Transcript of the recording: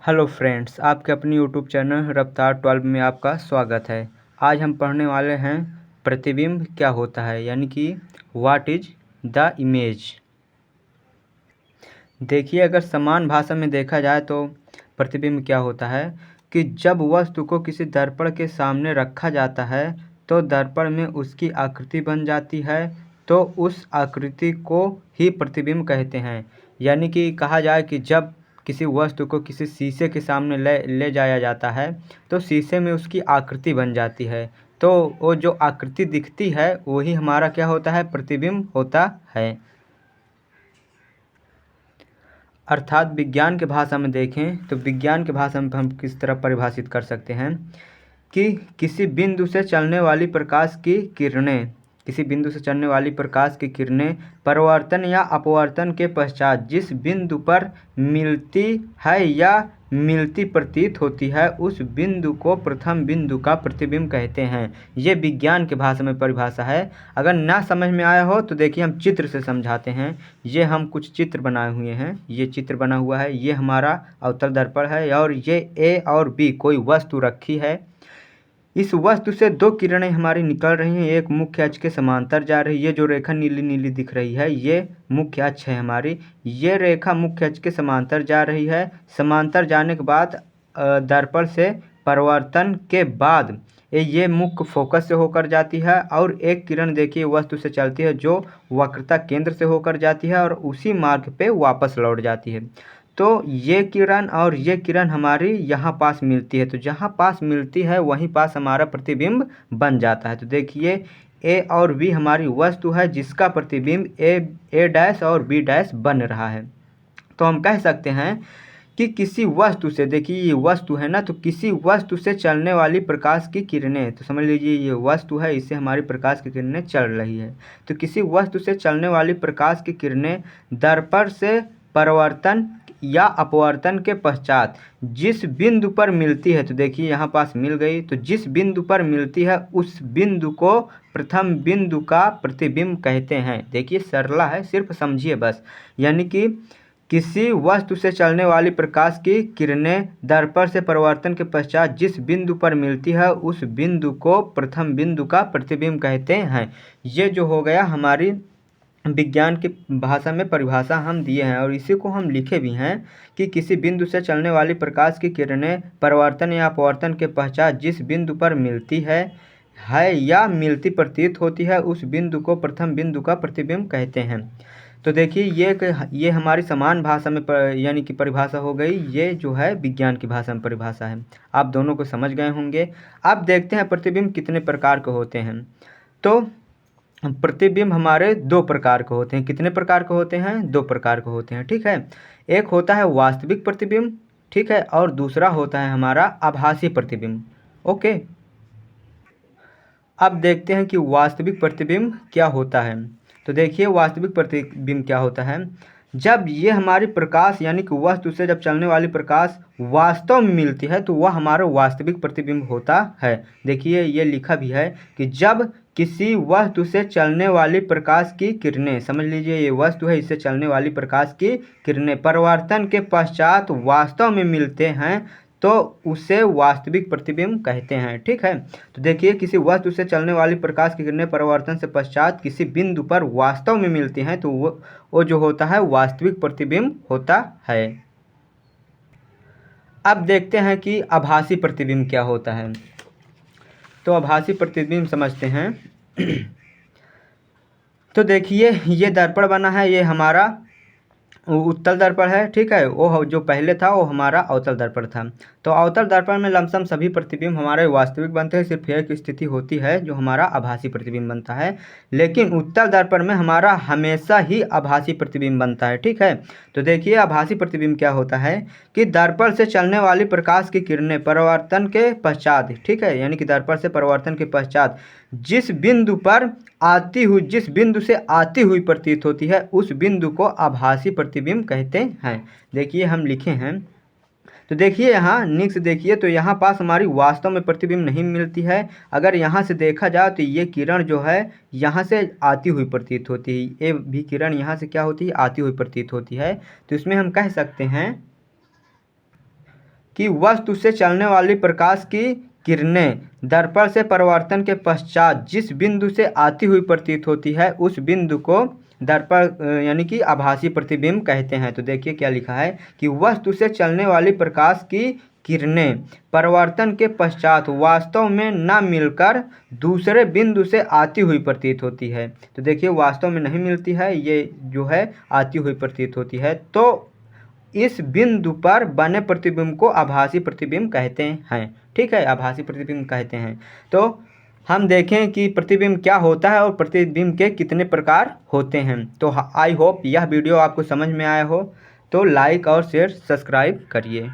Hello friends, आपके अपनी YouTube channel रफ्तार 12 में आपका स्वागत है। आज हम पढ़ने वाले हैं प्रतिबिंब क्या होता है, यानी कि व्हाट इज द इमेज। देखिए, अगर समान भाषा में देखा जाए तो प्रतिबिंब क्या होता है कि जब वस्तु को किसी दर्पण के सामने रखा जाता है तो दर्पण में उसकी आकृति बन जाती है, तो उस आकृति को ही प्रतिबिंब कहते हैं। यानी कि कहा जाए कि जब किसी वस्तु को किसी शीशे के सामने ले जाया जाता है तो शीशे में उसकी आकृति बन जाती है, तो वो जो आकृति दिखती है वही हमारा क्या होता है, प्रतिबिंब होता है। अर्थात विज्ञान के भाषा में देखें तो विज्ञान के भाषा में हम किस तरह परिभाषित कर सकते हैं कि किसी बिंदु से चलने वाली प्रकाश की किरणें परावर्तन या अपवर्तन के पश्चात जिस बिंदु पर मिलती है या मिलती प्रतीत होती है उस बिंदु को प्रथम बिंदु का प्रतिबिंब कहते हैं। ये विज्ञान के भाषा में परिभाषा है। अगर ना समझ में आया हो तो देखिए हम चित्र से समझाते हैं। ये हम कुछ चित्र बनाए हुए हैं, ये चित्र बना हुआ है, ये हमारा अवतल दर्पण है और ये ए और बी कोई वस्तु रखी है। इस वस्तु से दो किरणें हमारी निकल रही हैं, एक मुख्य अक्ष के समांतर जा रही है। ये जो रेखा नीली नीली दिख रही है ये मुख्य अक्ष है हमारी। ये रेखा मुख्य अक्ष के समांतर जा रही है। समांतर जाने के बाद दर्पण से परावर्तन के बाद ये मुख्य फोकस से होकर जाती है और एक किरण देखिए वस्तु से चलती है जो वक्रता केंद्र से होकर जाती है और उसी मार्ग पे वापस लौट जाती है। तो ये किरण और ये किरण हमारी यहाँ पास मिलती है, तो जहाँ पास मिलती है वहीं पास हमारा प्रतिबिंब बन जाता है। तो देखिए ए और बी हमारी वस्तु है जिसका प्रतिबिंब ए डैश और बी डैश बन रहा है। तो हम कह सकते हैं कि किसी वस्तु से, देखिए ये वस्तु है ना, तो किसी वस्तु से चलने वाली प्रकाश की किरणें, तो समझ लीजिए ये वस्तु है, इससे हमारी प्रकाश की किरणें चल रही है। तो किसी वस्तु से चलने वाली प्रकाश की किरणें दर्पण से परावर्तन या अपवर्तन के पश्चात जिस बिंदु पर मिलती है, तो देखिए यहाँ पास मिल गई, तो जिस बिंदु पर मिलती है उस बिंदु को प्रथम बिंदु का प्रतिबिंब कहते हैं। देखिए सरला है, सिर्फ समझिए बस। यानी कि किसी वस्तु से चलने वाली प्रकाश की किरणें दर्पण से परावर्तन के पश्चात जिस बिंदु पर मिलती है उस बिंदु को प्रथम बिंदु का प्रतिबिंब कहते हैं। ये जो हो गया हमारी विज्ञान की भाषा में परिभाषा हम दिए हैं और इसी को हम लिखे भी हैं कि किसी बिंदु से चलने वाली प्रकाश की किरणें परावर्तन या अपवर्तन के पश्चात जिस बिंदु पर मिलती है या मिलती प्रतीत होती है उस बिंदु को प्रथम बिंदु का प्रतिबिंब कहते हैं। तो देखिए ये हमारी समान भाषा में यानी कि परिभाषा हो गई, ये जो है विज्ञान की भाषा में परिभाषा है। आप दोनों को समझ गए होंगे। अब देखते हैं प्रतिबिंब कितने प्रकार के होते हैं। तो प्रतिबिंब हमारे दो प्रकार के होते हैं। कितने प्रकार के होते हैं? दो प्रकार के होते हैं, ठीक है। एक होता है वास्तविक प्रतिबिंब, ठीक है, और दूसरा होता है हमारा आभासी प्रतिबिंब। ओके, अब देखते हैं कि वास्तविक प्रतिबिंब क्या होता है। तो देखिए वास्तविक प्रतिबिंब क्या होता है, जब ये हमारी प्रकाश यानी कि वस्तु से जब चलने वाली प्रकाश वास्तव में मिलती है तो वह हमारा वास्तविक प्रतिबिंब होता है। देखिए ये लिखा भी है कि जब किसी वस्तु से चलने वाली प्रकाश की किरणें, समझ लीजिए ये वस्तु है, इससे चलने वाली प्रकाश की किरणें परावर्तन के पश्चात वास्तव में मिलते हैं तो उसे वास्तविक प्रतिबिंब कहते हैं, ठीक है। तो देखिए किसी वस्तु से चलने वाली प्रकाश की किरणें परावर्तन से पश्चात किसी बिंदु पर वास्तव में मिलती हैं तो वो जो होता है वास्तविक प्रतिबिंब होता है। अब देखते हैं कि आभासी प्रतिबिंब क्या होता है। तो आभासी प्रतिबिंब समझते हैं। तो देखिए ये दर्पण बना है, ये हमारा उत्तल दर्पण है, ठीक है। वो जो पहले था वो हमारा अवतल दर्पण था। तो अवतल दर्पण में लमसम सभी प्रतिबिंब हमारे वास्तविक बनते हैं, सिर्फ एक स्थिति होती है जो हमारा आभासी प्रतिबिंब बनता है। लेकिन उत्तल दर्पण में हमारा हमेशा ही आभासी प्रतिबिंब बनता है, ठीक है। तो देखिए आभासी प्रतिबिंब क्या होता है कि दर्पण से चलने वाली प्रकाश की किरणें परावर्तन के पश्चात, ठीक है, यानी कि दर्पण से परावर्तन के पश्चात जिस बिंदु से आती हुई प्रतीत होती है उस बिंदु को आभासी प्रतिबिंब कहते हैं। देखिए हम लिखे हैं, तो देखिए यहाँ नीचे से देखिए तो यहाँ पास हमारी वास्तव में प्रतिबिंब नहीं मिलती है। अगर यहाँ से देखा जाए तो ये किरण जो है यहाँ से आती हुई प्रतीत होती है, ये भी किरण यहाँ से क्या होती है, आती हुई प्रतीत होती है। तो इसमें हम कह सकते हैं कि वस्तु से चलने वाली प्रकाश की किरणें दर्पण से परावर्तन के पश्चात जिस बिंदु से आती हुई प्रतीत होती है उस बिंदु को दर्पण यानी कि आभासी प्रतिबिंब कहते हैं। तो देखिए क्या लिखा है कि वस्तु से चलने वाली प्रकाश की किरणें परावर्तन के पश्चात वास्तव में न मिलकर दूसरे बिंदु से आती हुई प्रतीत होती है। तो देखिए वास्तव में नहीं मिलती है, ये जो है आती हुई प्रतीत होती है। तो इस बिंदु पर बने प्रतिबिंब को आभासी प्रतिबिंब कहते हैं। ठीक है, आभासी प्रतिबिंब कहते हैं। तो हम देखें कि प्रतिबिंब क्या होता है और प्रतिबिंब के कितने प्रकार होते हैं। तो आई होप यह वीडियो आपको समझ में आया हो। तो लाइक और शेयर सब्सक्राइब करिए।